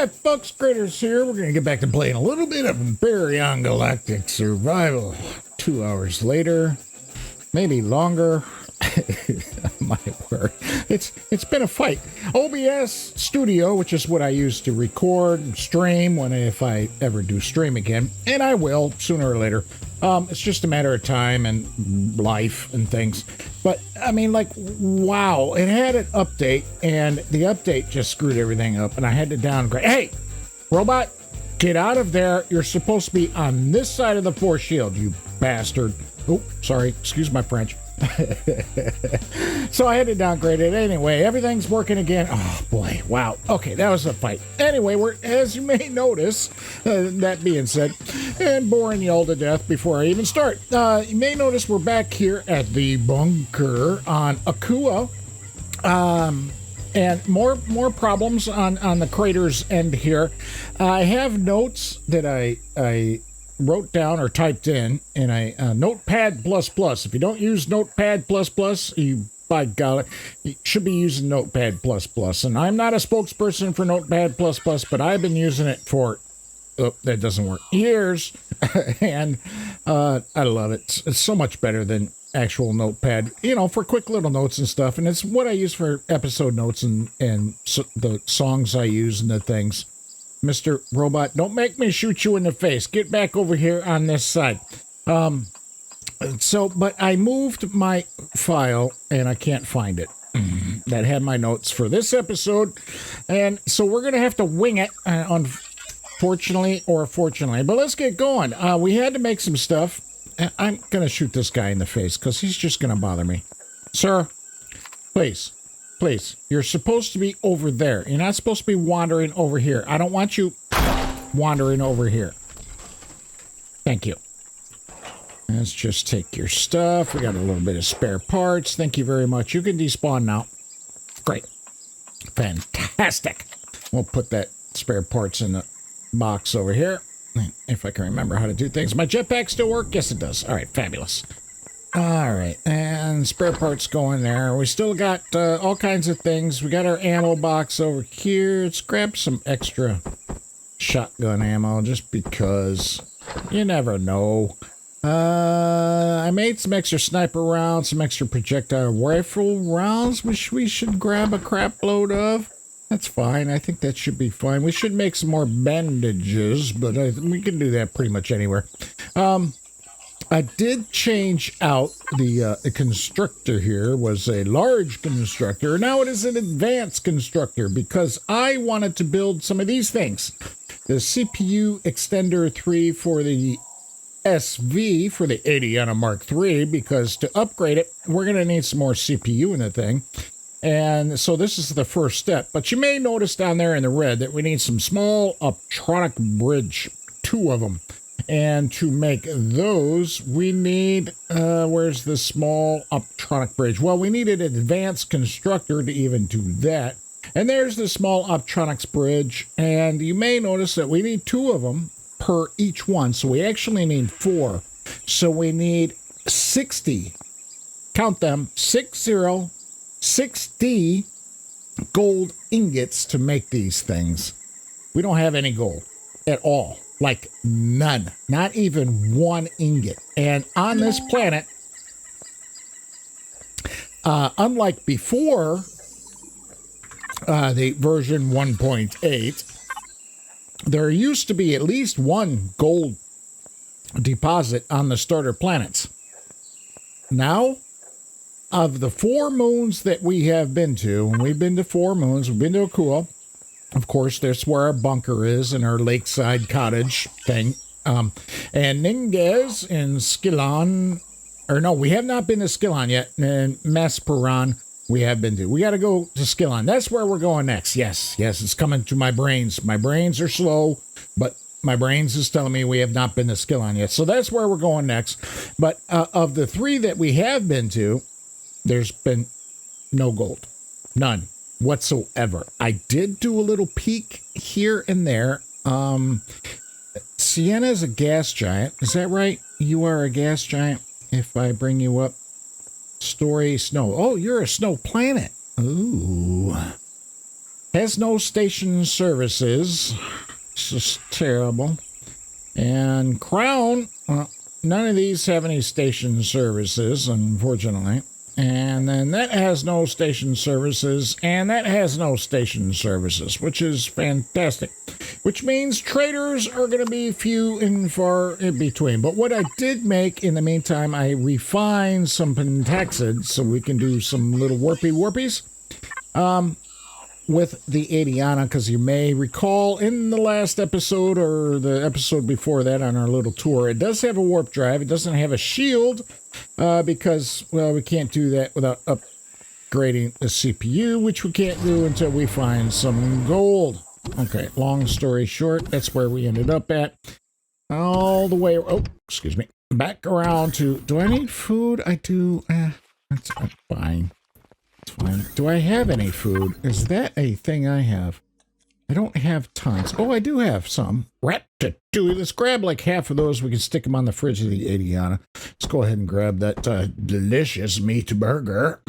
Hi folks, Craterz here. We're going to get back to playing a little bit of Empyrion Galactic Survival. 2 hours later, maybe longer. My word. It's been a fight. OBS Studio, which is what I use to record and stream if I ever do stream again, and I will sooner or later. It's just a matter of time and life and things. But I mean, like, wow, it had an update, and the update just screwed everything up, and I had to downgrade. Hey, robot, get out of there. You're supposed to be on this side of the force shield, you bastard. Oh, sorry. Excuse my French. So I had to downgrade it anyway. Everything's working again. Oh boy, wow. Okay, that was a fight. Anyway, as you may notice, that being said, and boring you all to death before I even start, you may notice we're back here at the bunker on Akua. And more problems on the Craterz end here. I have notes that I wrote down or typed in a Notepad++. If you don't use Notepad++, you, by golly, you should be using Notepad++. And I'm not a spokesperson for Notepad++, but I've been using it for, that doesn't work, years. And I love it. It's so much better than actual Notepad, for quick little notes and stuff. And it's what I use for episode notes and so the songs I use and the things. Mr. Robot, don't make me shoot you in the face. Get back over here on this side. But I moved my file, and I can't find it. That had my notes for this episode. And so we're going to have to wing it, unfortunately or fortunately. But let's get going. We had to make some stuff. I'm going to shoot this guy in the face, because he's just going to bother me. Sir, please. Please, you're supposed to be over there. You're not supposed to be wandering over here. I don't want you wandering over here. Thank you. Let's just take your stuff. We got a little bit of spare parts. Thank you very much. You can despawn now. Great. Fantastic. We'll put that spare parts in the box over here. If I can remember how to do things. My jetpack still work? Yes, it does. All right, fabulous. All right, and spare parts go in there. We still got all kinds of things. We got our ammo box over here. Let's grab some extra shotgun ammo just because you never know. I made some extra sniper rounds, some extra projectile rifle rounds, which we should grab a crap load of. That's fine. I think that should be fine. We should make some more bandages, but we can do that pretty much anywhere. I did change out the constructor here. Was a large constructor. Now it is an advanced constructor because I wanted to build some of these things. The CPU extender 3 for the SV for the Adiona Mk III, because to upgrade it, we're going to need some more CPU in the thing. And so this is the first step. But you may notice down there in the red that we need some small optronic bridge, 2 of them. And to make those, we need, where's the small optronic bridge? Well, we need an advanced constructor to even do that. And there's the small optronics bridge. And you may notice that we need 2 of them per each one. So we actually need 4. So we need 60, count them, 60 gold ingots to make these things. We don't have any gold at all. Like none, not even 1 ingot. And on this planet, unlike before the version 1.8, there used to be at least 1 gold deposit on the starter planets. Now, of the 4 moons that we have been to, and we've been to 4 moons, we've been to Akua. Of course, that's where our bunker is and our lakeside cottage thing. And Ninges in Skillon, or no, we have not been to Skillon yet. And Masperon, we have been to. We got to go to Skillon. That's where we're going next. Yes, it's coming to my brains. My brains are slow, but my brains is telling me we have not been to Skillon yet. So that's where we're going next. But of the 3 that we have been to, there's been no gold. None. Whatsoever. I did do a little peek here and there. Sienna is a gas giant. Is that right? You are a gas giant. If I bring you up. Story snow. Oh, you're a snow planet. Ooh. Has no station services. It's just terrible. And Crown, none of these have any station services, unfortunately. And then that has no station services, and that has no station services, which is fantastic. Which means traders are going to be few and far in between. But what I did make in the meantime, I refined some pentaxids so we can do some little warpies. With the Adiona, because you may recall in the last episode or the episode before that on our little tour, it does have a warp drive. It doesn't have a shield because, well, we can't do that without upgrading the CPU, which we can't do until we find some gold. Okay, long story short, that's where we ended up at. All the way, oh, excuse me, back around to, do I need food? I do, that's fine. It's fine. Do I have any food? Is that a thing I have? I don't have tons. Oh, I do have some. Ratatouille. Let's grab like half of those. We can stick them on the fridge of the Adiona. Let's go ahead and grab that delicious meat burger.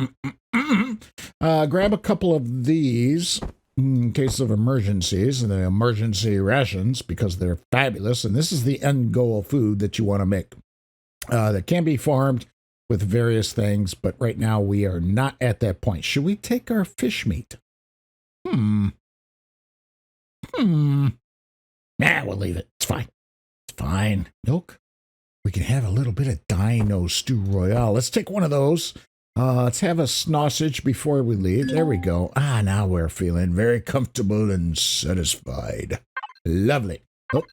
Grab a couple of these in case of emergencies, and the emergency rations, because they're fabulous. And this is the end goal food that you want to make. That can be farmed with various things, but right now we are not at that point. Should we take our fish meat? Nah, we'll leave it. It's fine. It's fine. Milk? We can have a little bit of Dino Stew Royale. Let's take one of those. Let's have a sausage before we leave. There we go. Ah, now we're feeling very comfortable and satisfied. Lovely. Oh,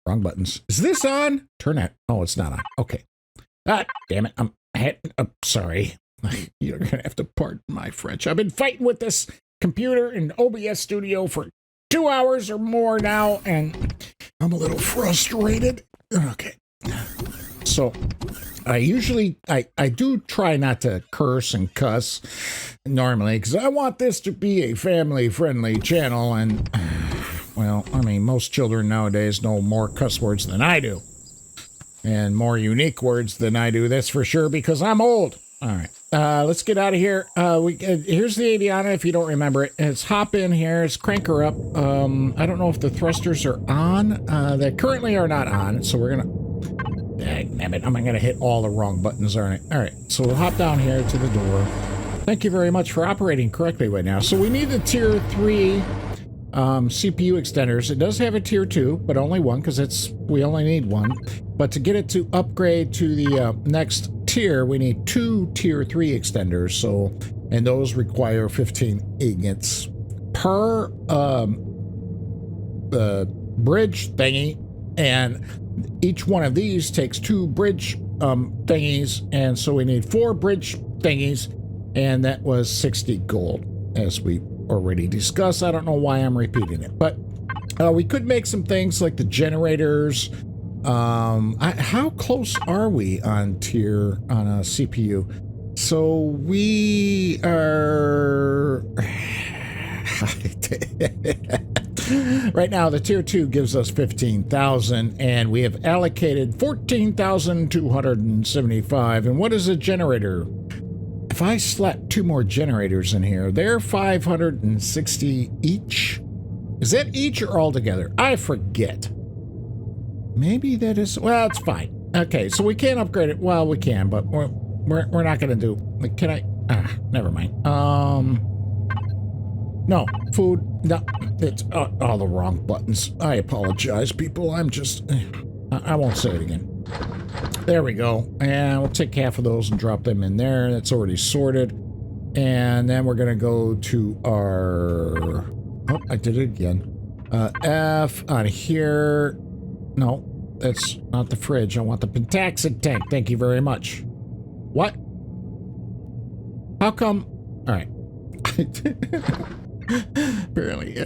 wrong buttons. Is this on? Turn that. Oh, it's not on. Okay. Ah, damn it. I'm sorry. You're going to have to pardon my French. I've been fighting with this computer in OBS Studio for 2 hours or more now, and I'm a little frustrated. Okay. So, I do try not to curse and cuss normally, because I want this to be a family-friendly channel, and, well, I mean, most children nowadays know more cuss words than I do. And more unique words than I do, that's for sure, because I'm old. All right, let's get out of here. Here's the Adiona, if you don't remember it. Let's hop in here. Let's crank her up. I don't know if the thrusters are on. They currently are not on, so we're going to... Damn it, I'm going to hit all the wrong buttons, aren't I? All right, so we'll hop down here to the door. Thank you very much for operating correctly right now. So we need the Tier 3... CPU extenders. It does have a tier 2, but only one, because we only need one. But to get it to upgrade to the next tier, we need 2 tier 3 extenders. So, and those require 15 ingots per bridge thingy, and each one of these takes 2 bridge thingies, and so we need 4 bridge thingies, and that was 60 gold, as we already discussed. I don't know why I'm repeating it, but we could make some things like the generators. How close are we on a CPU? So we are right now. The tier 2 gives us 15,000, and we have allocated 14,275. And what is a generator? If I slap 2 more generators in here, they're 560 each. Is that each or all together? I forget. Maybe that is... Well, it's fine. Okay, so we can't upgrade it. Well, we can, but we're not going to do... Can I... never mind. No, food... No, it's all the wrong buttons. I apologize, people. I'm just... I won't say it again. There we go. And we'll take half of those and drop them in there. That's already sorted. And then we're going to go to our... Oh, I did it again. F on here. No, that's not the fridge. I want the pentaxid tank. Thank you very much. What? How come? All right. Apparently.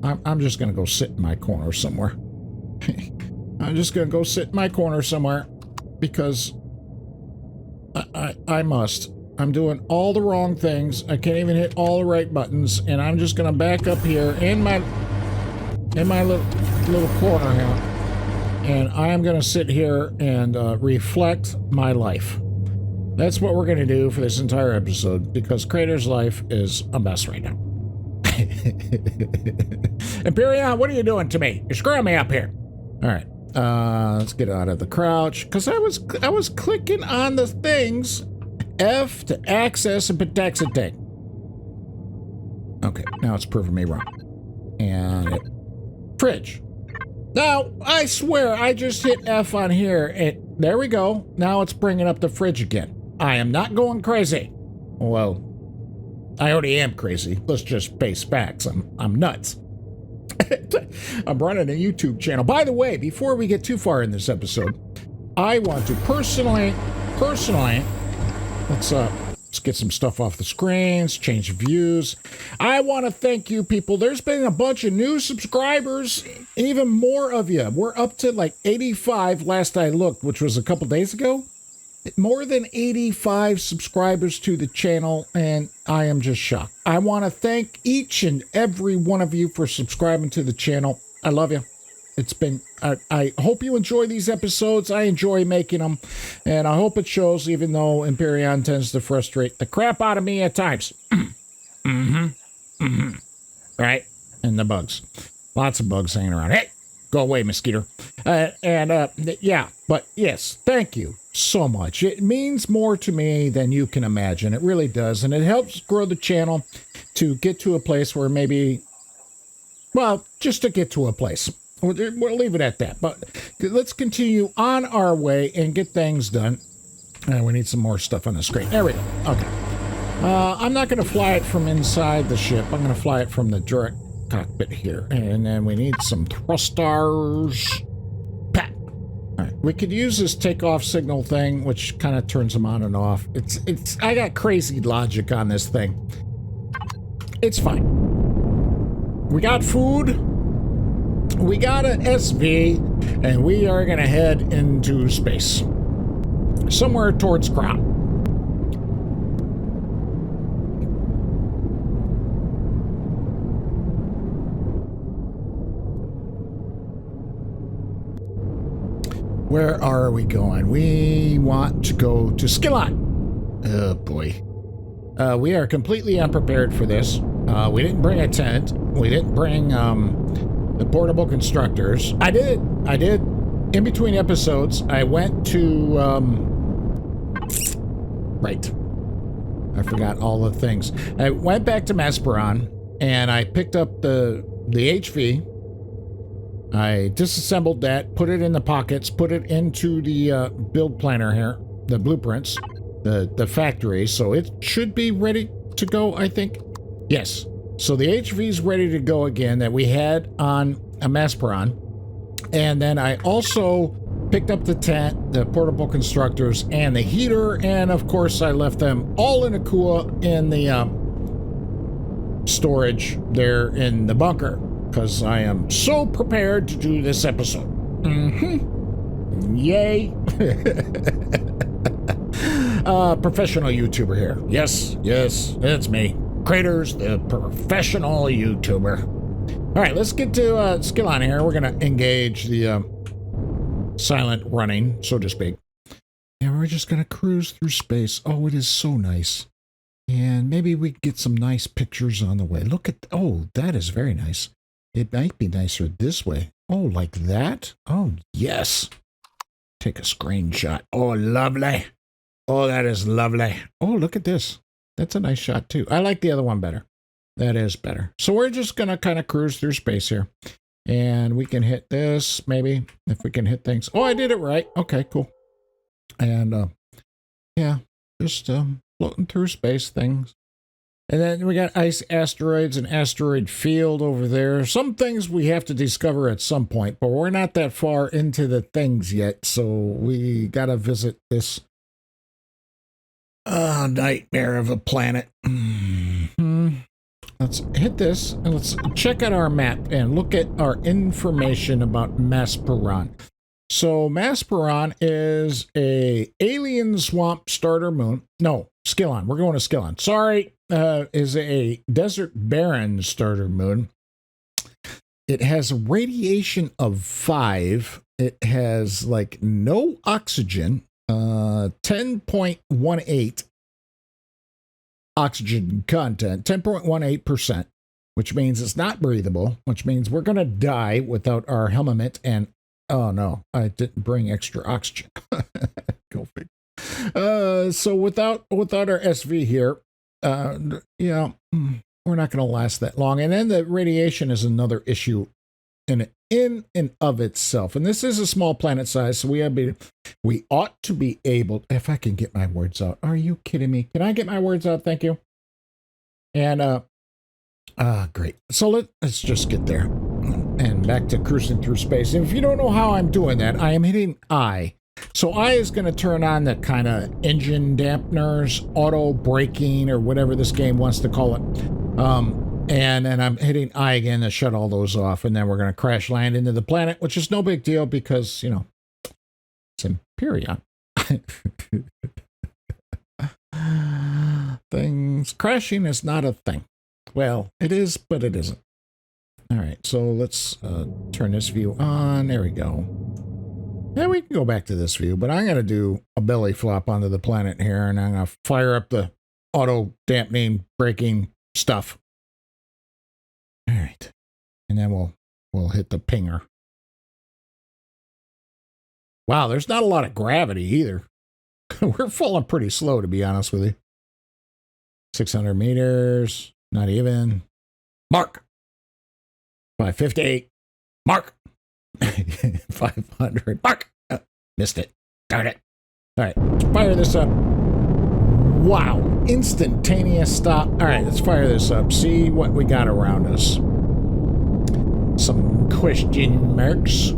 I'm just going to go sit in my corner somewhere. I'm just going to go sit in my corner somewhere because I must. I'm doing all the wrong things. I can't even hit all the right buttons, and I'm just going to back up here in my little corner here, and I am going to sit here and reflect my life. That's what we're going to do for this entire episode, because Crater's life is a mess right now. Empyrion, what are you doing to me? You're screwing me up here. All right. Let's get out of the crouch, because I was clicking on the things. F to access and protect it. Okay, now it's proving me wrong. And fridge. Now, I swear I just hit F on here, and there we go. Now it's bringing up the fridge again. I am not going crazy. Well, I already am crazy. Let's just face facts. I'm nuts. I'm running a YouTube channel. By the way, before we get too far in this episode, I want to personally, let's get some stuff off the screens, change views. I want to thank you people. There's been a bunch of new subscribers, even more of you. We're up to like 85 last I looked, which was a couple days ago. More than 85 subscribers to the channel, and I am just shocked. I want to thank each and every one of you for subscribing to the channel. I love you. It's been, I hope you enjoy these episodes. I enjoy making them, and I hope it shows, even though Empyrion tends to frustrate the crap out of me at times. Right? And the bugs. Lots of bugs hanging around. Hey, go away, mosquito. Yeah, but yes, thank you so much. It means more to me than you can imagine. It really does, and it helps grow the channel to get to a place where maybe, well, just to get to a place. We'll leave it at that, but let's continue on our way and get things done. And we need some more stuff on the screen. There we go. Okay. I'm not going to fly it from inside the ship. I'm going to fly it from the direct cockpit here. And then we need some thrusters. Pat. All right. We could use this takeoff signal thing, which kind of turns them on and off. I got crazy logic on this thing. It's fine. We got food. We got an SV, and we are going to head into space. Somewhere towards ground. Where are we going? We want to go to Skillon. Oh, boy. We are completely unprepared for this. We didn't bring a tent. We didn't bring, the portable constructors. I did. In between episodes, I went to, right. I forgot all the things. I went back to Masperon, and I picked up the HV. I disassembled that, put it in the pockets, put it into the build planner here, the blueprints, the factory, so it should be ready to go, I think. Yes. So the HV is ready to go again that we had on a Masperon. And then I also picked up the tent, the portable constructors, and the heater. And of course, I left them all in a Akua in the storage there in the bunker, because I am so prepared to do this episode. Yay. Professional YouTuber here. Yes, it's me. Craterz, the professional YouTuber. All right, let's get to Skillon here. We're going to engage the silent running, so to speak. And we're just going to cruise through space. Oh, it is so nice. And maybe we get some nice pictures on the way. Look at, oh, that is very nice. It might be nicer this way. Oh, like that? Oh, yes. Take a screenshot. Oh, lovely. Oh, that is lovely. Oh, look at this. That's a nice shot, too. I like the other one better. That is better. So we're just going to kind of cruise through space here. And we can hit this, maybe, if we can hit things. Oh, I did it right. Okay, cool. And, yeah, just floating through space things. And then we got ice asteroids and asteroid field over there. Some things we have to discover at some point, but we're not that far into the things yet. So we got to visit this nightmare of a planet. Let's hit this and let's check out our map and look at our information about Masperon. So Masperon is a alien swamp starter moon. No, Skillon. We're going to Skillon. Sorry, is a desert barren starter moon. It has a radiation of 5. It has like no oxygen. 10.18 oxygen content, 10.18%, which means it's not breathable, which means we're going to die without our helmet. And oh no, I didn't bring extra oxygen. Go figure. So without our SV here, we're not going to last that long. And then the radiation is another issue in and of itself. And this is a small planet size, so we ought to be able, if I can get my words out. Are you kidding me? Can I get my words out? Thank you. And great. So let's just get there and back to cruising through space. And if you don't know how I'm doing that, I am hitting I. So I is going to turn on the kind of engine dampeners, auto braking, or whatever this game wants to call it. And then I'm hitting I again to shut all those off. And then we're going to crash land into the planet, which is no big deal because, it's Empyrion. Things crashing is not a thing. Well, it is, but it isn't. All right, so let's turn this view on. There we go. Yeah, we can go back to this view, but I'm going to do a belly flop onto the planet here, and I'm going to fire up the auto dampening braking stuff. All right, and then we'll hit the pinger. Wow, there's not a lot of gravity either. We're falling pretty slow, to be honest with you. 600 meters, not even. Mark. 558. Mark. 500. Mark. Oh, missed it. Darn it. All right, let's fire this up. Wow, instantaneous stop. All right, let's fire this up. See what we got around us. Some question marks.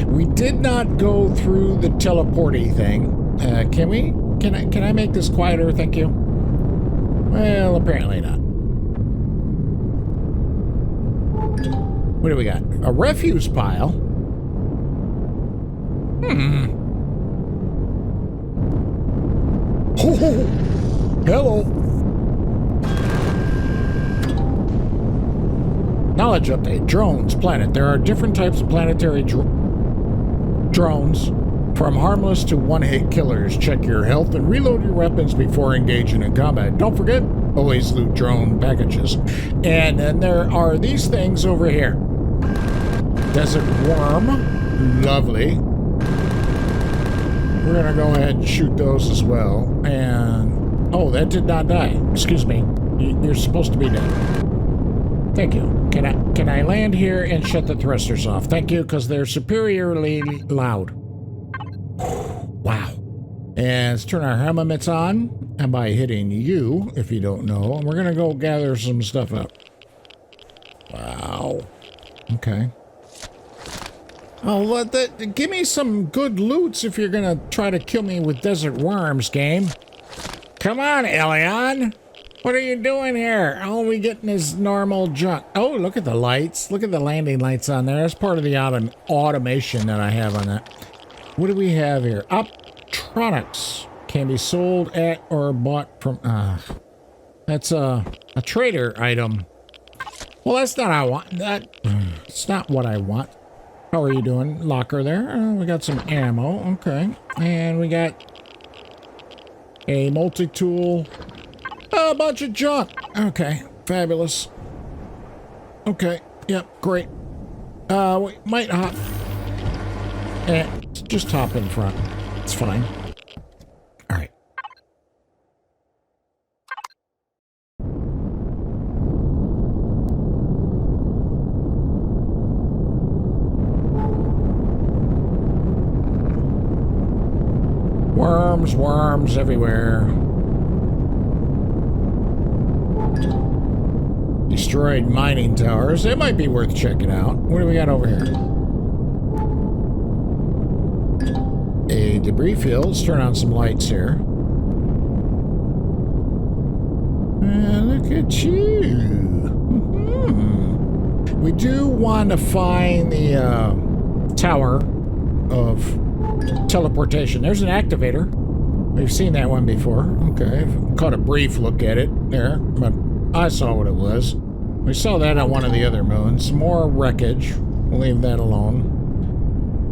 We did not go through the teleporty thing. Can we? Can I make this quieter? Thank you. Well, apparently not. What do we got? A refuse pile. Oh, hello. Knowledge update. Drones. Planet. There are different types of planetary drones, from harmless to one-hit killers. Check your health and reload your weapons before engaging in combat. Don't forget, always loot drone packages. And then there are these things over here. Desert worm. Lovely. We're going to go ahead and shoot those as well. And, oh, that did not die. Excuse me. You're supposed to be dead. Thank you. Can I land here and shut the thrusters off? Thank you, because they're superiorly loud. Wow. And let's turn our helmets on, and by hitting U, if you don't know, and we're going to go gather some stuff up. Wow. Okay. Oh, give me some good loots if you're going to try to kill me with desert worms, game. Come on, Elion. What are you doing here? All we getting is normal junk. Oh, look at the lights. Look at the landing lights on there. That's part of the automation that I have on that. What do we have here? Optronics. Can be sold at or bought from... that's a trader item. Well, that's not what I want. It's not what I want. How are you doing? Locker there. We got some ammo. Okay. And we got a multi-tool... a bunch of junk. Okay, fabulous. Okay, yep, great. We might hop. Just hop in front. It's fine. All right. Worms everywhere. Destroyed mining towers. It might be worth checking out. What do we got over here? A debris field. Let's turn on some lights here. Look at you. We do want to find the tower of teleportation. There's an activator. We've seen that one before. Okay. Caught a brief look at it there, but I saw what it was. We saw that on one of the other moons. More wreckage. We'll leave that alone.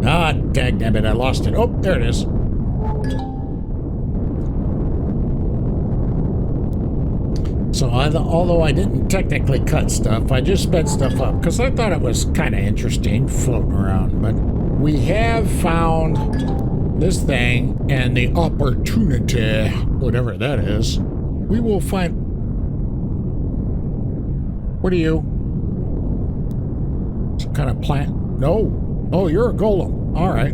Ah, dagnabbit, I lost it. Oh, there it is. So although I didn't technically cut stuff, I just sped stuff up because I thought it was kind of interesting floating around. But we have found this thing and the opportunity, whatever that is. We will find... What are you? Some kind of plant? No. Oh, you're a golem. All right.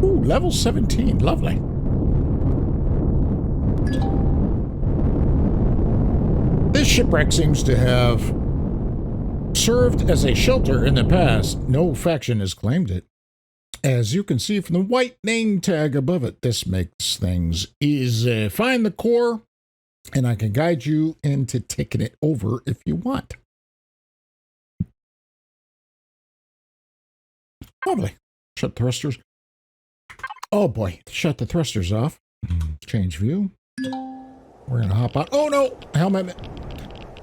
Ooh, level 17. Lovely. This shipwreck seems to have served as a shelter in the past. No faction has claimed it. As you can see from the white name tag above it, this makes things easy. Find the core, and I can guide you into taking it over if you want. Lovely. Shut thrusters. Oh boy, shut the thrusters off. Change view. We're gonna hop out. Oh no! Helmet.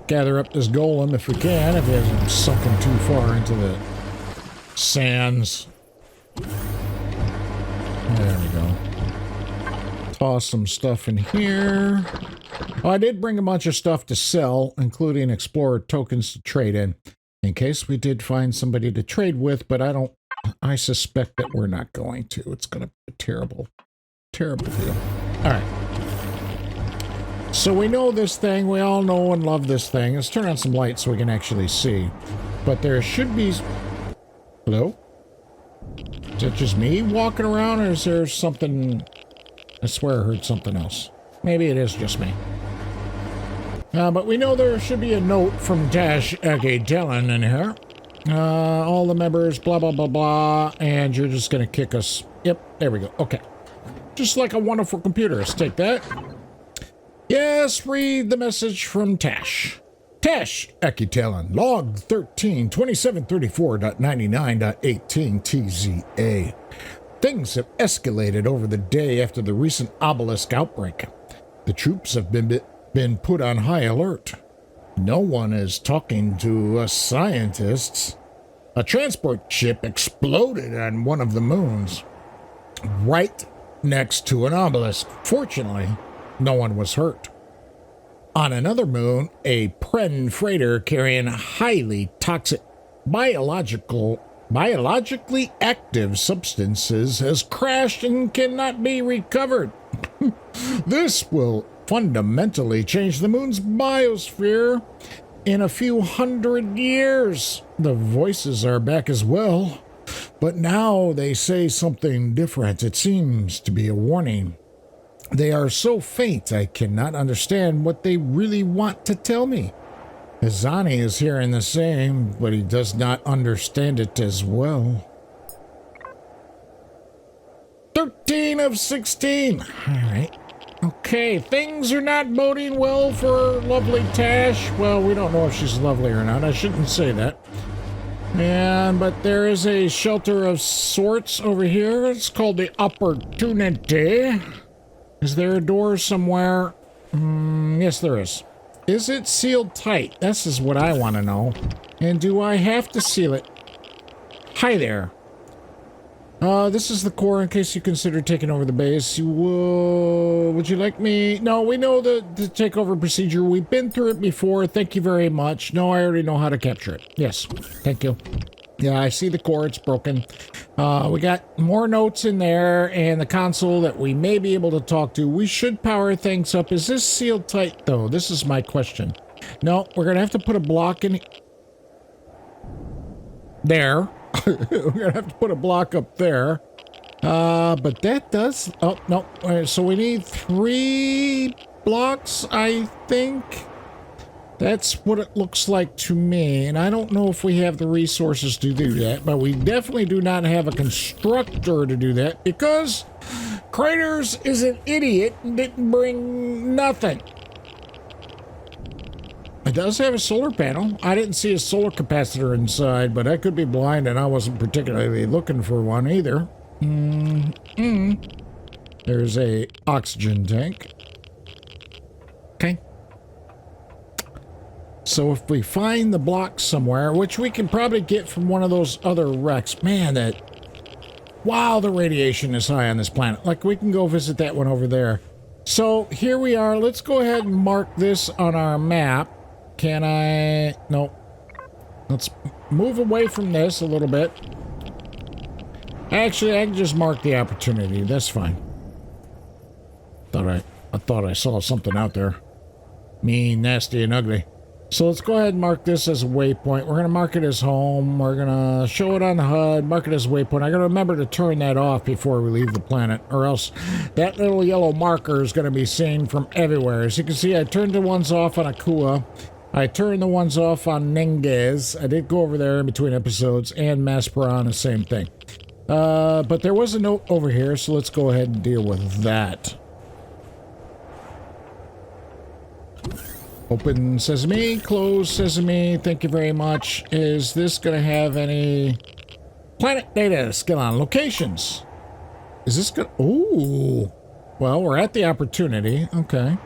Gather up this golem if we can, if he hasn't sunken too far into the sands. There we go. Toss some stuff in here. Oh, I did bring a bunch of stuff to sell, including explorer tokens to trade in case we did find somebody to trade with, but I suspect that we're not going to. It's gonna be a terrible, terrible deal. All right. So we know this thing, we all know and love this thing. Let's turn on some light so we can actually see. But there should be... Hello? Is that just me walking around, or is there something... I swear I heard something else. Maybe it is just me. But we know there should be a note from Dash Dylan in here. All the members, blah, blah, blah, blah, and you're just gonna kick us. Yep, there we go. Okay. Just like a wonderful computer. Let's take that. Yes, read the message from Tash. Tash, Ekitelin, log 13, 2734.99.18 TZA. Things have escalated over the day after the recent obelisk outbreak. The troops have been put on high alert. No one is talking to us scientists. A transport ship exploded on one of the moons, right next to an obelisk. Fortunately, no one was hurt. On another moon, a Pren freighter carrying highly toxic biologically active substances has crashed and cannot be recovered. This will fundamentally change the moon's biosphere in a few hundred years. The voices are back as well, but now they say something different. It seems to be a warning. They are so faint I cannot understand what they really want to tell me. Azani is hearing the same, but he does not understand it as well. 13 of 16. All right. Okay, things are not boding well for lovely Tash. Well, we don't know if she's lovely or not. I shouldn't say that. But there is a shelter of sorts over here. It's called the Opportunity. Is there a door somewhere? Yes, there is. Is it sealed tight? This is what I want to know. And do I have to seal it? Hi there. This is the core in case you consider taking over the base. Would you like me? No, we know the takeover procedure. We've been through it before. Thank you very much. No, I already know how to capture it. Yes, thank you. Yeah, I see the core. It's broken. We got more notes in there and the console that we may be able to talk to. We should power things up. Is this sealed tight, though? This is my question. No, we're going to have to put a block in there. We're going to have to put a block up there. But that does... Oh, no. So we need 3 blocks, I think. That's what it looks like to me, and I don't know if we have the resources to do that, but we definitely do not have a constructor to do that because Craterz is an idiot and didn't bring nothing. It does have a solar panel. I didn't see a solar capacitor inside, but I could be blind and I wasn't particularly looking for one either. There's a oxygen tank. Okay. So if we find the block somewhere, which we can probably get from one of those other wrecks, man, wow, the radiation is high on this planet. Like, we can go visit that one over there. So here we are. Let's go ahead and mark this on our map. Can I? No. Let's move away from this a little bit. Actually, I can just mark the opportunity. That's fine. I thought I saw something out there. Mean, nasty, and ugly. So let's go ahead and mark this as a waypoint. We're going to mark it as home. We're going to show it on the HUD, mark it as a waypoint. I got to remember to turn that off before we leave the planet, or else that little yellow marker is going to be seen from everywhere. As you can see, I turned the ones off on Akua. I turned the ones off on Nenges. I did go over there in between episodes, and Masperon, the same thing. But there was a note over here, so let's go ahead and deal with that. Open sesame, close sesame, thank you very much. Is this going to have any planet data, Skillon locations? Is this good? Ooh. Well, we're at the opportunity. Okay.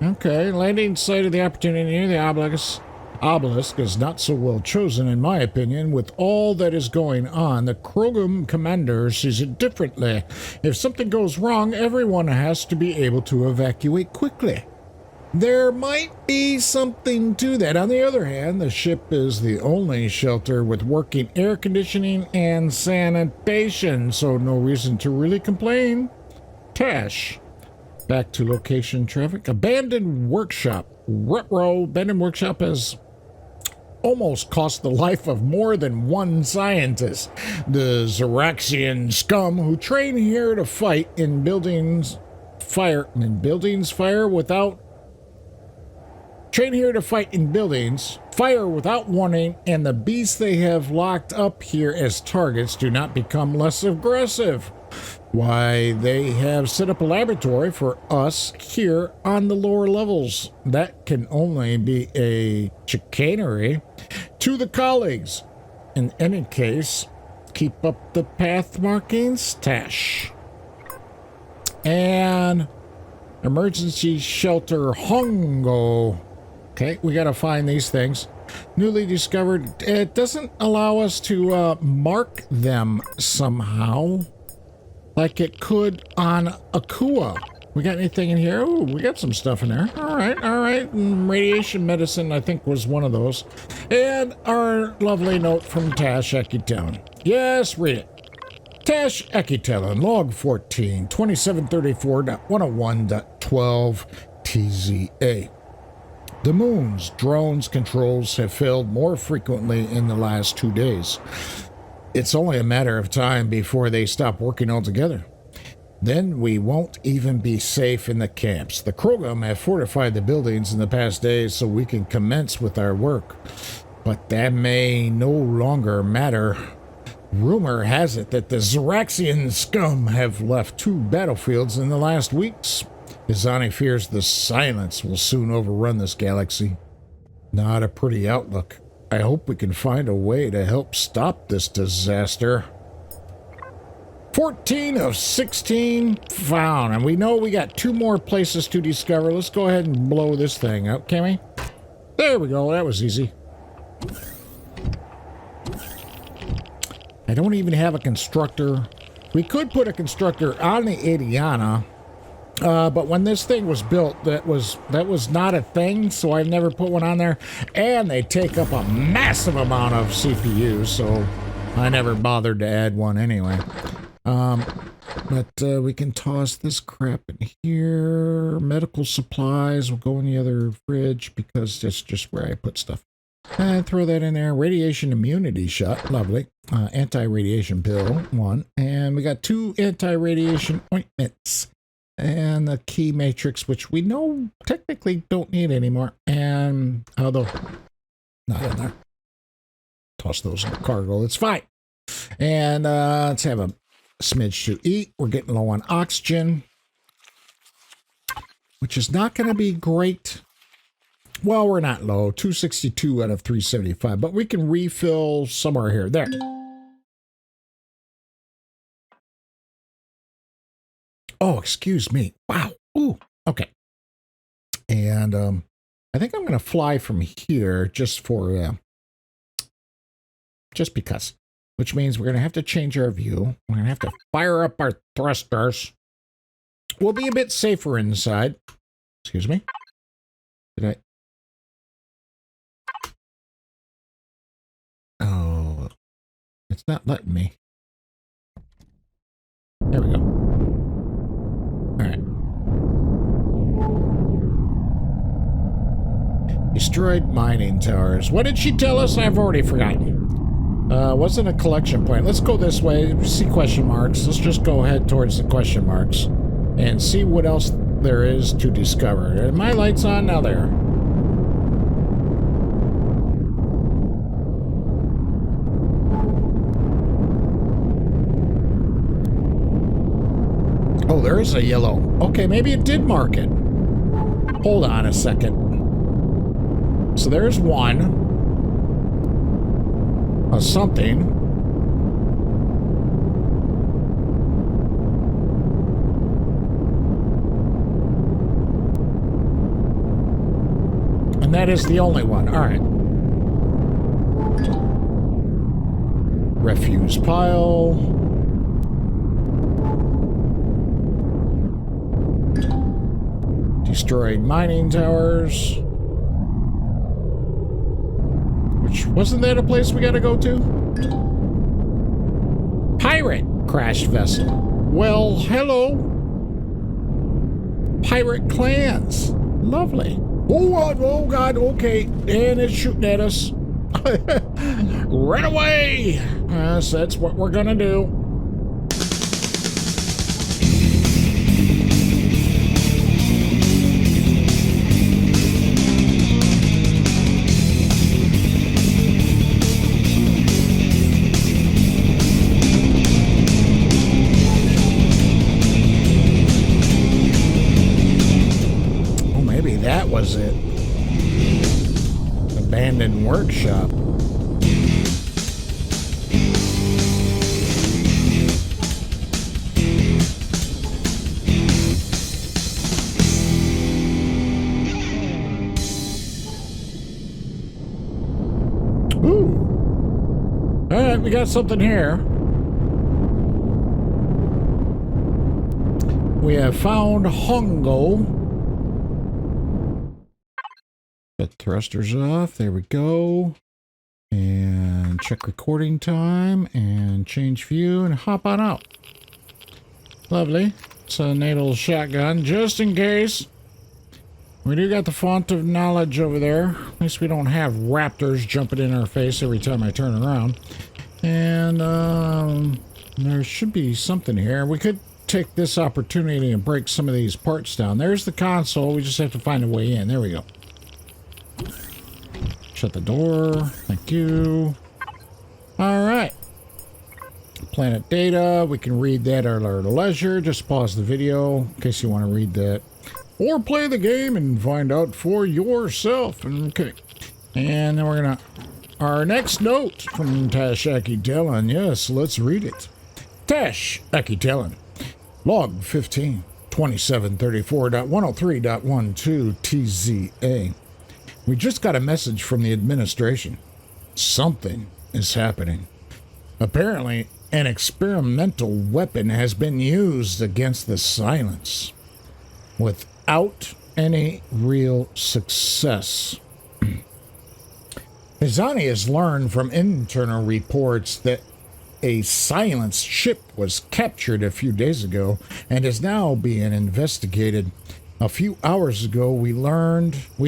Okay, landing site of the opportunity near the obelisk. Obelisk is not so well chosen, in my opinion. With all that is going on, the Krogum commander sees it differently. If something goes wrong, everyone has to be able to evacuate quickly. There might be something to that. On the other hand, the ship is the only shelter with working air conditioning and sanitation, so no reason to really complain. Tash. Back to location traffic. Abandoned workshop. Ruh-roh. Abandoned workshop has almost cost the life of more than one scientist. The Xeraxian scum who train here to fight in buildings fire without warning, and the beasts they have locked up here as targets do not become less aggressive. Why, they have set up a laboratory for us here on the lower levels. That can only be a chicanery to the colleagues. In any case, keep up the path markings, Tash. And emergency shelter Hongo. Okay, we gotta find these things. Newly discovered. It doesn't allow us to mark them somehow, like it could on Akua. We got anything in here? Oh, we got some stuff in there. All right, all right. Radiation medicine, I think, was one of those. And our lovely note from Tash Ekitelon. Yes, read it. Tash Ekitelon, log 14, 2734.101.12 TZA. The moon's drone's controls have failed more frequently in the last 2 days. It's only a matter of time before they stop working altogether. Then we won't even be safe in the camps. The Krogum have fortified the buildings in the past days so we can commence with our work. But that may no longer matter. Rumor has it that the Xeraxian scum have left 2 battlefields in the last weeks. Izani fears the silence will soon overrun this galaxy. Not a pretty outlook. I hope we can find a way to help stop this disaster. 14 of 16 found, and we know we got 2 more places to discover. Let's go ahead and blow this thing up, can we? There we go, that was easy. I don't even have a constructor. We could put a constructor on the Adiona, but when this thing was built, that was not a thing, so I never put one on there. And they take up a massive amount of CPU, so I never bothered to add one anyway. But we can toss this crap in here. Medical supplies will go in the other fridge because that's just where I put stuff. And throw that in there. Radiation immunity shot. Lovely. Anti-radiation pill. 1. And we got 2 anti-radiation ointments. And the key matrix, which we know technically don't need anymore. And although not in there. Toss those in the cargo. It's fine. And let's have a smidge to eat. We're getting low on oxygen, which is not going to be great. Well, we're not low. 262 out of 375, but we can refill somewhere here. There. Oh, excuse me. Wow. Ooh. Okay. And I I think I'm going to fly from here just because. Which means we're going to have to change our view. We're going to have to fire up our thrusters. We'll be a bit safer inside. Excuse me. Did I? Oh, it's not letting me. There we go. All right. Destroyed mining towers. What did she tell us? I've already forgotten. Wasn't a collection point. Let's go this way. We see question marks. Let's just go ahead towards the question marks and see what else there is to discover. Are my lights on? Now there. Oh, there is a yellow. Okay, maybe it did mark it. Hold on a second. So there's one. A something. And that is the only one. All right. Refuse pile. Destroyed mining towers. Wasn't that a place we gotta go to? Pirate crashed vessel. Well, hello. Pirate clans. Lovely. Oh God, okay. And it's shooting at us. Run away! Yes, that's what we're gonna do. Was it? Abandoned workshop. Ooh. All right, we got something here. We have found Hongo. Got thrusters off. There we go. And check recording time and change view and hop on out. Lovely. It's a natal shotgun just in case. We do got the font of knowledge over there. At least we don't have raptors jumping in our face every time I turn around. And there should be something here. We could take this opportunity and break some of these parts down. There's the console. We just have to find a way in. There we go. Shut the door. Thank you. All right. Planet data. We can read that at our leisure. Just pause the video in case you want to read that. Or play the game and find out for yourself. Okay. And then we're going to... Our next note from Tash Akitellan. Yes, let's read it. Tash Akitellan. Log 15. 2734.103.12 TZA. We just got a message from the administration. Something is happening. Apparently, an experimental weapon has been used against the Silence without any real success. Mizani has learned from internal reports that a Silence ship was captured a few days ago and is now being investigated. A few hours ago, we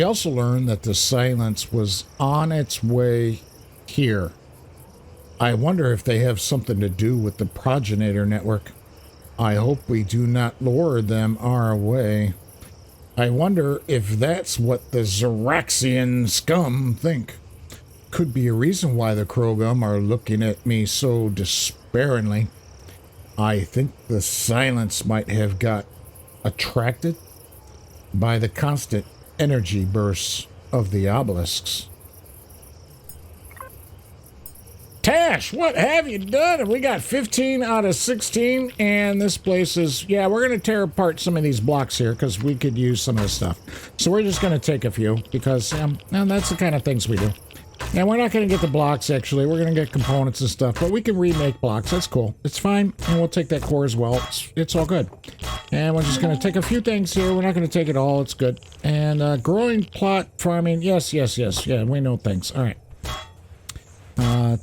also learned that the Silence was on its way here. I wonder if they have something to do with the progenitor network. I hope we do not lure them our way. I wonder if that's what the Zoraxian scum think. Could be a reason why the Krogum are looking at me so despairingly. I think the Silence might have got attracted by the constant energy bursts of the obelisks. Tash, what have you done? And we got 15 out of 16, and this place is, yeah, we're going to tear apart some of these blocks here because we could use some of this stuff. So we're just going to take a few because and that's the kind of things we do. And we're not going to get the blocks, actually. We're going to get components and stuff, but we can remake blocks. That's cool. It's fine, and we'll take that core as well. It's all good. And we're just going to take a few things here. We're not going to take it all. It's good. And growing plot farming. Yes. Yeah, we know things. All right.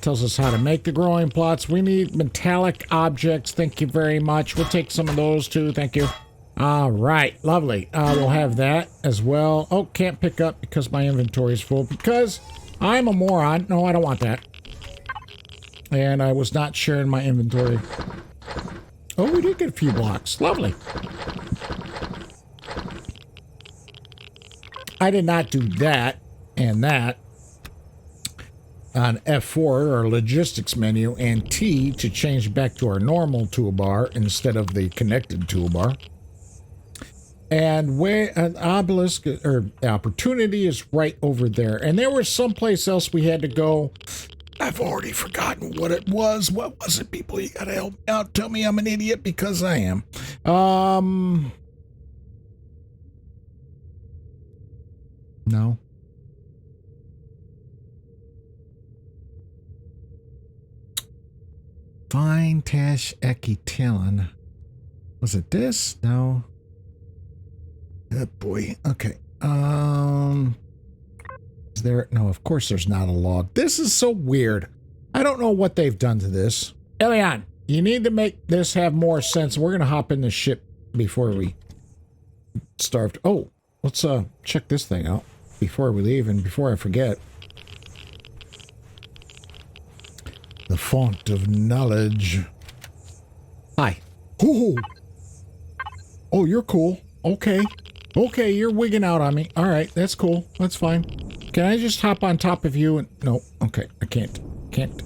Tells us how to make the growing plots. We need metallic objects. Thank you very much. We'll take some of those too. Thank you. All right. Lovely. We'll have that as well. Oh, can't pick up because my inventory is full because I'm a moron. No, I don't want that. And I was not sharing my inventory. Oh, we did get a few blocks. Lovely. I did not do that and that. On F4, our logistics menu, and T to change back to our normal toolbar instead of the connected toolbar. And where an obelisk or opportunity is right over there. And there was someplace else we had to go. I've already forgotten what it was. What was it, people? You gotta help me out. Tell me I'm an idiot because I am. No. Fine Tash Ekitelin. Was it this? No. Oh boy. Okay. Is there? No, of course there's not a log. This is so weird. I don't know what they've done to this. Elion, you need to make this have more sense. We're gonna hop in the ship before we starve. Oh, let's check this thing out before we leave and before I forget. The font of knowledge. Hi. Ooh. Oh, you're cool. Okay. Okay, you're wigging out on me. All right, that's cool. That's fine. Can I just hop on top of you and... No. Okay, I can't.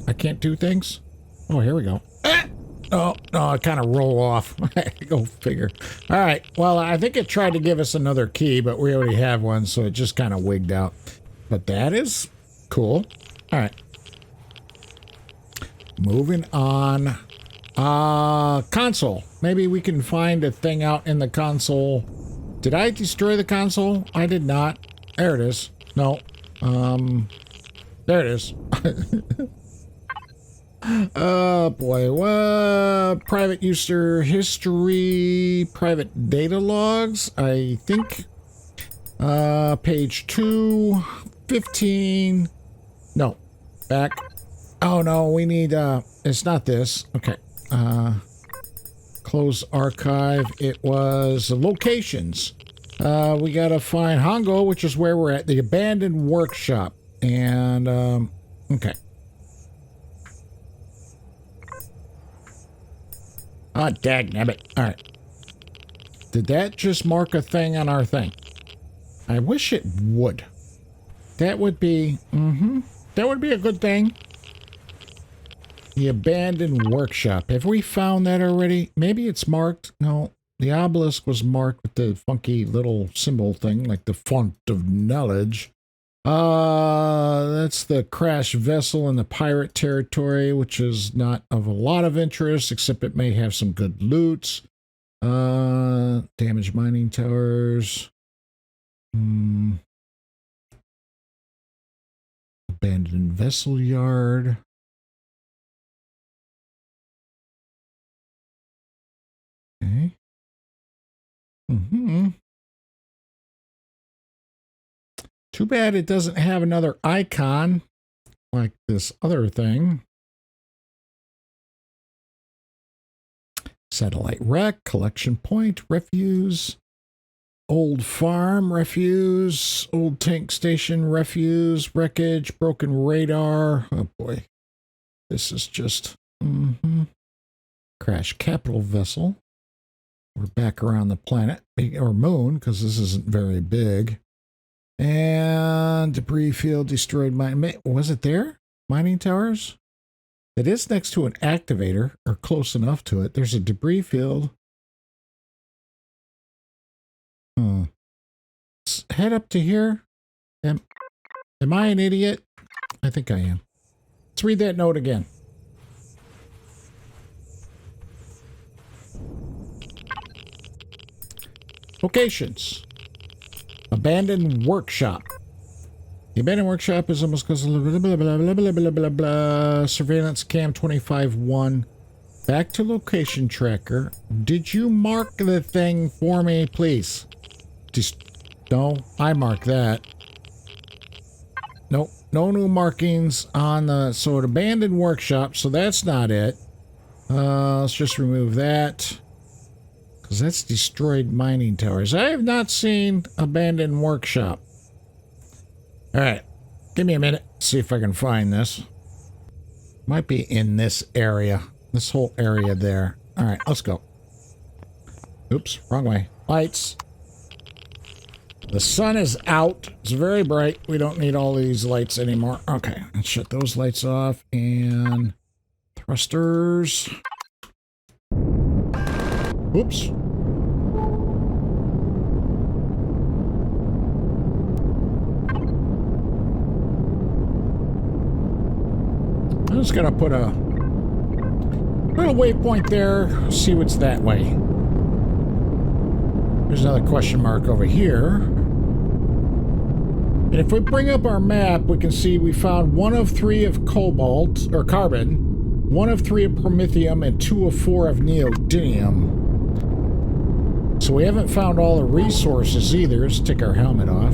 I can't do things? Oh, here we go. Ah! Oh, no, I kind of roll off. Go figure. All right. Well, I think it tried to give us another key, but we already have one, so it just kind of wigged out. But that is cool. All right. Moving on. Console. Maybe we can find a thing out in the console. Did I destroy the console? I did not. There it is. No. There it is. Oh boy. What? Private user history. Private data logs. I think. Page 2. 15. No. Back. Oh no, we need, it's not this. Okay. Close archive. It was locations. We gotta find Hongo, which is where we're at. The abandoned workshop. And, okay. Ah, dagnabbit. Alright. Did that just mark a thing on our thing? I wish it would. That would be, that would be a good thing. The abandoned workshop. Have we found that already? Maybe it's marked. No, the obelisk was marked with the funky little symbol thing, like the font of knowledge. That's the crashed vessel in the pirate territory, which is not of a lot of interest, except it may have some good loots. Damaged mining towers. Abandoned vessel yard. Okay. Too bad it doesn't have another icon like this other thing. Satellite wreck, collection point, refuse, old farm, refuse, old tank station, refuse, wreckage, broken radar. Oh boy. This is just... Crash capital vessel. We're back around the planet, or moon, because this isn't very big. And debris field destroyed. Was it there? Mining towers? It is next to an activator, or close enough to it. There's a debris field. Let's head up to here. Am I an idiot? I think I am. Let's read that note again. Locations. Abandoned workshop. The abandoned workshop is almost close to blah, blah, blah, blah, blah, blah, blah, blah. Surveillance cam 25-1. Back to location tracker. Did you mark the thing for me, please? Just, no, I marked that. Nope, no new markings on the, so an abandoned workshop, so that's not it. Let's just remove that. Because that's destroyed mining towers. I have not seen abandoned workshop. Alright, give me a minute, see if I can find this. Might be in this area. This whole area there. Alright, let's go. Oops, wrong way. Lights. The sun is out. It's very bright. We don't need all these lights anymore. Okay, let's shut those lights off. And thrusters. Oops. I'm just gonna put a little waypoint there, see what's that way. There's another question mark over here. And if we bring up our map, we can see we found 1 of 3 of cobalt, or carbon, 1 of 3 of promethium, and 2 of 4 of neodymium. So we haven't found all the resources either. Let's take our helmet off.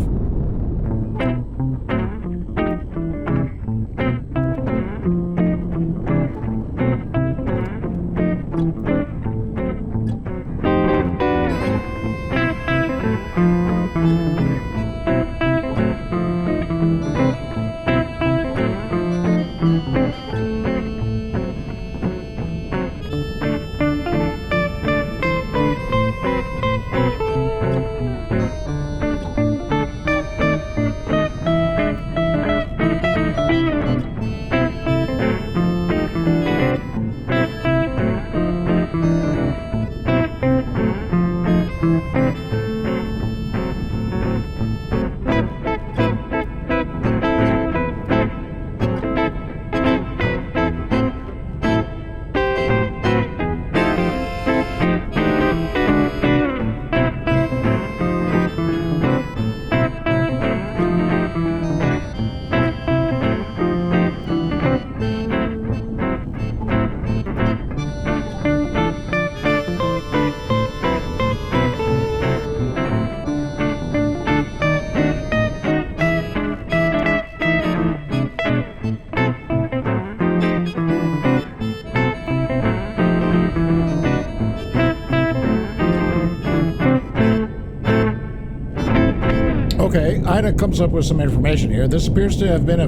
Okay, Ida comes up with some information here. This appears to have been a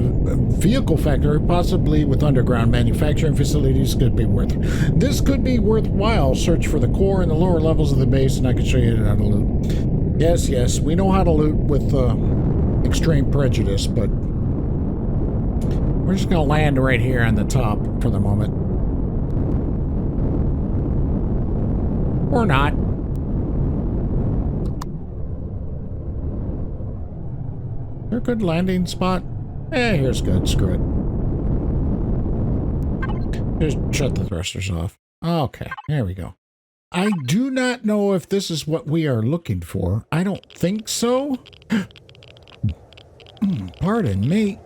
vehicle factory, possibly with underground manufacturing facilities. This could be worthwhile. Search for the core and the lower levels of the base, and I can show you how to loot. Yes, we know how to loot with extreme prejudice, but we're just going to land right here on the top for the moment. Or not. Is there a good landing spot? Here's good. Screw it. Just shut the thrusters off. Okay, there we go. I do not know if this is what we are looking for. I don't think so. Pardon me.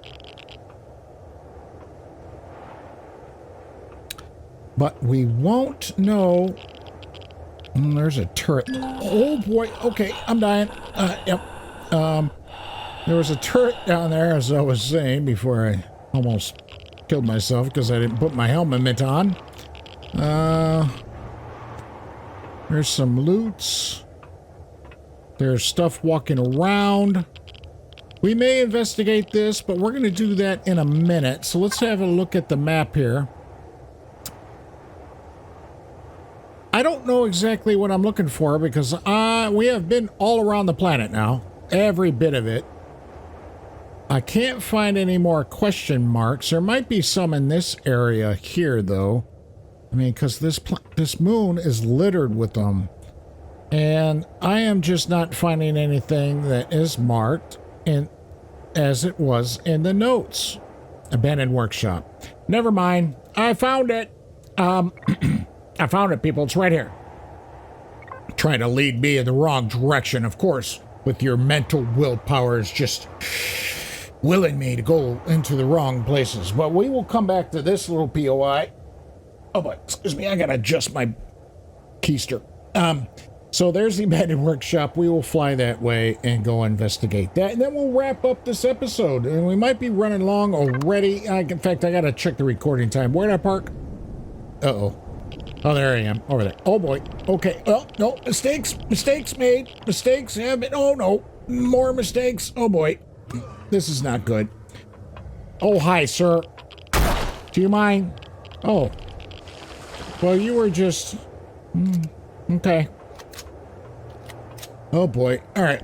But we won't know. There's a turret. Oh boy. Okay, I'm dying. Yep. There was a turret down there, as I was saying, before I almost killed myself because I didn't put my helmet on. There's some loots. There's stuff walking around. We may investigate this, but we're going to do that in a minute. So let's have a look at the map here. I don't know exactly what I'm looking for because we have been all around the planet now. Every bit of it. I can't find any more question marks. There might be some in this area here, though. I mean, because this moon is littered with them. And I am just not finding anything that is marked as it was in the notes. Abandoned workshop. Never mind. I found it. I found it, people. It's right here. Trying to lead me in the wrong direction, of course, with your mental willpower is just willing me to go into the wrong places. But we will come back to this little POI. Oh, but excuse me, I gotta adjust my keister. So there's the abandoned workshop. We will fly that way and go investigate that, and then we'll wrap up this episode. And we might be running long already. In fact, I gotta check the recording time. Where did I park? Uh-oh. Oh, there I am, over there. Oh boy. Okay. Well, no, mistakes made. Mistakes have been. Oh no, more mistakes. Oh boy, this is not good. Oh, hi, sir. Do you mind? Oh. Well, you were just... okay. Oh boy. All right.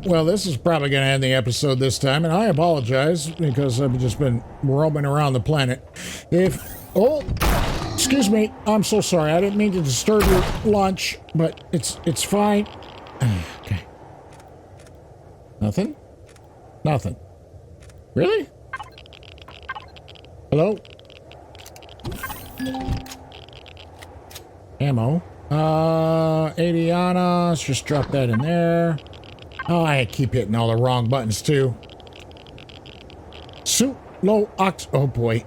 Well, this is probably going to end the episode this time, and I apologize because I've just been roaming around the planet. Oh, excuse me. I'm so sorry. I didn't mean to disturb your lunch, but it's fine. Okay. Nothing? Nothing. Really? Hello? Ammo. Adiona, let's just drop that in there. Oh, I keep hitting all the wrong buttons too. Suit low ox. Oh boy.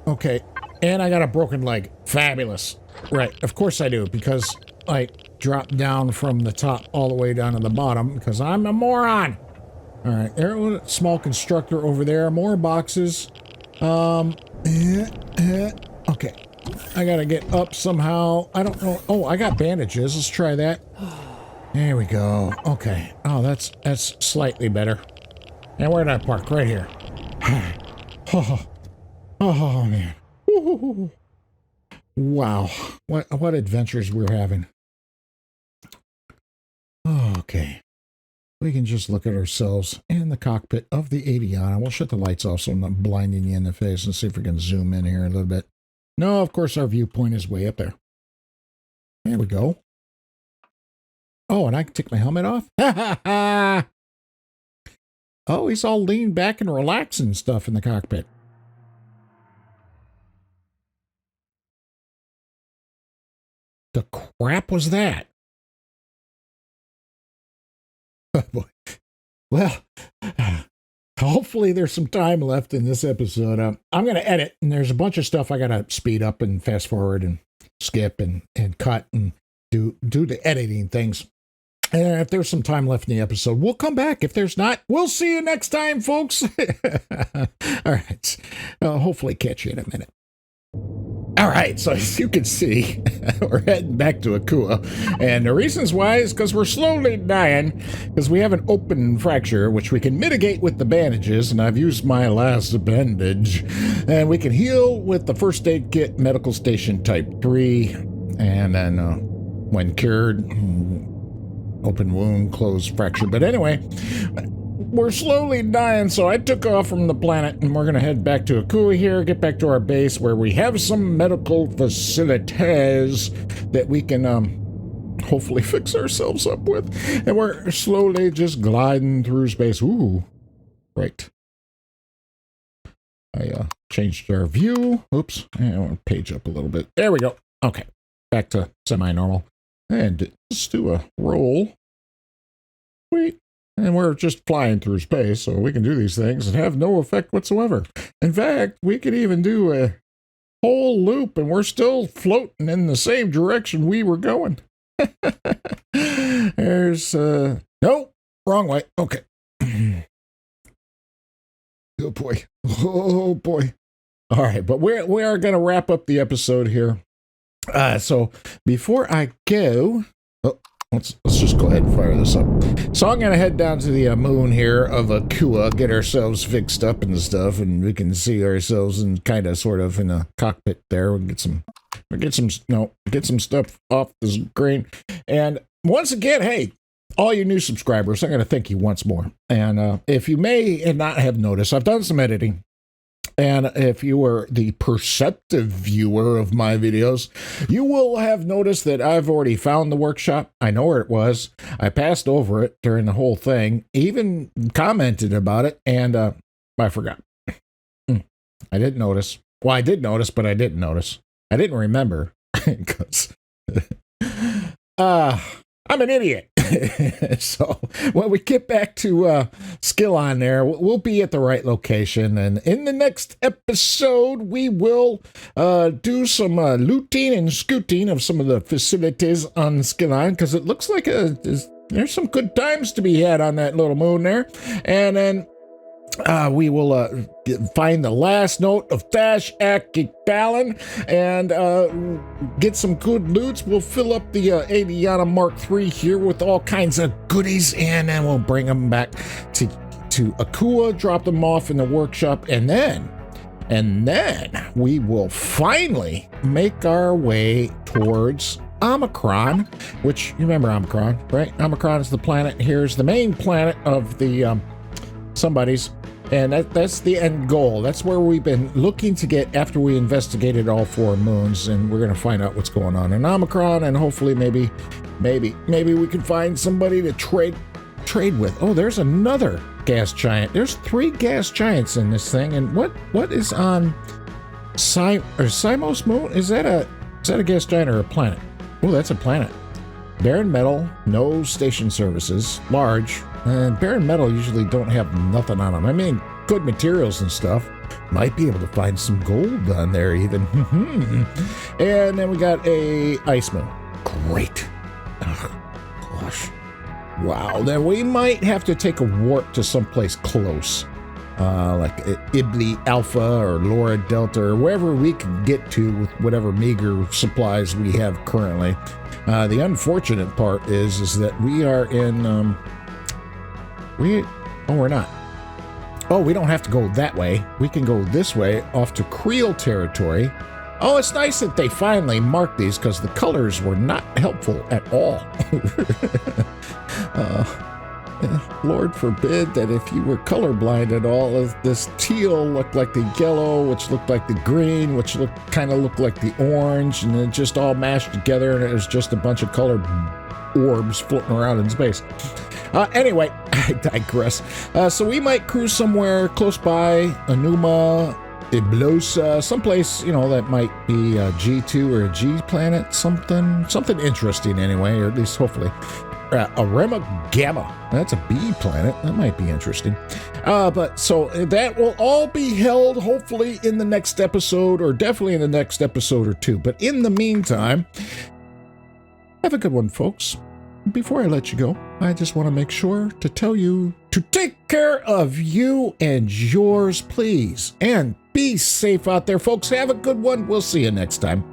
Okay. And I got a broken leg. Fabulous. Right. Of course I do, because I dropped down from the top all the way down to the bottom because I'm a moron. All right. There was a small constructor over there. More boxes. Okay. I gotta get up somehow. I don't know. Oh, I got bandages. Let's try that. There we go. Okay. Oh, that's slightly better. And where did I park? Right here. Oh man. Wow. What adventures we're having. Okay. We can just look at ourselves in the cockpit of the Adiona. We'll shut the lights off so I'm not blinding you in the face and see if we can zoom in here a little bit. No, of course, our viewpoint is way up there. There we go. Oh, and I can take my helmet off? Oh, he's all leaned back and relaxing and stuff in the cockpit. The crap was that? Oh, boy. Well, hopefully there's some time left in this episode. I'm going to edit, and there's a bunch of stuff I got to speed up and fast forward and skip and cut and do the editing things. And if there's some time left in the episode, we'll come back. If there's not, we'll see you next time, folks. All right. I'll hopefully catch you in a minute. All right, so as you can see, we're heading back to Akua, and the reasons why is because we're slowly dying, because we have an open fracture, which we can mitigate with the bandages, and I've used my last bandage, and we can heal with the first aid kit, medical station type 3, and then when cured, open wound, closed fracture. But anyway, we're slowly dying, so I took off from the planet, and we're going to head back to Akua here, get back to our base, where we have some medical facilities that we can hopefully fix ourselves up with. And we're slowly just gliding through space. Ooh, right. I changed our view. Oops, I want to page up a little bit. There we go. Okay, back to semi-normal. And let's do a roll. Wait. And we're just flying through space, so we can do these things and have no effect whatsoever. In fact, we could even do a whole loop, and we're still floating in the same direction we were going. There's, nope, wrong way. Okay. Oh, boy. Oh, boy. All right, but we are going to wrap up the episode here. So before I go... Let's just go ahead and fire this up. So I'm going to head down to the moon here of Akua, get ourselves fixed up and stuff, and we can see ourselves in kind of sort of in a cockpit there. We'll get some stuff off the screen. And once again, hey, all you new subscribers, I'm going to thank you once more. And if you may not have noticed, I've done some editing. And if you were the perceptive viewer of my videos, you will have noticed that I've already found the workshop. I know where it was. I passed over it during the whole thing, even commented about it, and I forgot. I didn't notice. Well, I did notice, but I didn't notice. I didn't remember because I'm an idiot. So when we get back to Skillon there, we'll be at the right location. And in the next episode, we will do some looting and scooting of some of the facilities on Skillon, because it looks like there's some good times to be had on that little moon there. And then we will find the last note of Dash Akikbalin and get some good loots. We'll fill up the Adiona Mk III here with all kinds of goodies, and then we'll bring them back to Akua, drop them off in the workshop, and then we will finally make our way towards Omicron, which, you remember Omicron, right? Omicron is the planet. Here's the main planet of the somebody's. And that's the end goal. That's where we've been looking to get after we investigated all 4 moons, and we're going to find out what's going on in Omicron, and hopefully maybe we can find somebody to trade with. Oh, there's another gas giant. There's 3 gas giants in this thing, and what is on Simos moon? Is that a gas giant or a planet? Oh, that's a planet. Barren metal, no station services, large. And barren metal usually don't have nothing on them. I mean, good materials and stuff. Might be able to find some gold on there even. And then we got a ice moon. Great. Oh, gosh. Wow. Then we might have to take a warp to someplace close. Like Ibli Alpha or Laura Delta or wherever we can get to with whatever meager supplies we have currently. The unfortunate part is that we are in... we're not. Oh, we don't have to go that way. We can go this way off to Creel territory. Oh, it's nice that they finally marked these, because the colors were not helpful at all. Lord forbid that if you were colorblind at all, this teal looked like the yellow, which looked like the green, which kind of looked like the orange, and it just all mashed together, and it was just a bunch of colored orbs floating around in space. Anyway, I digress. So we might cruise somewhere close by, Anuma, Iblosa, someplace, that might be a G2 or a G planet, something interesting anyway, or at least hopefully. Arema Gamma, that's a B planet, that might be interesting. But so that will all be held hopefully in the next episode, or definitely in the next episode or 2. But in the meantime, have a good one, folks. Before I let you go, I just want to make sure to tell you to take care of you and yours, please. And be safe out there, folks. Have a good one. We'll see you next time.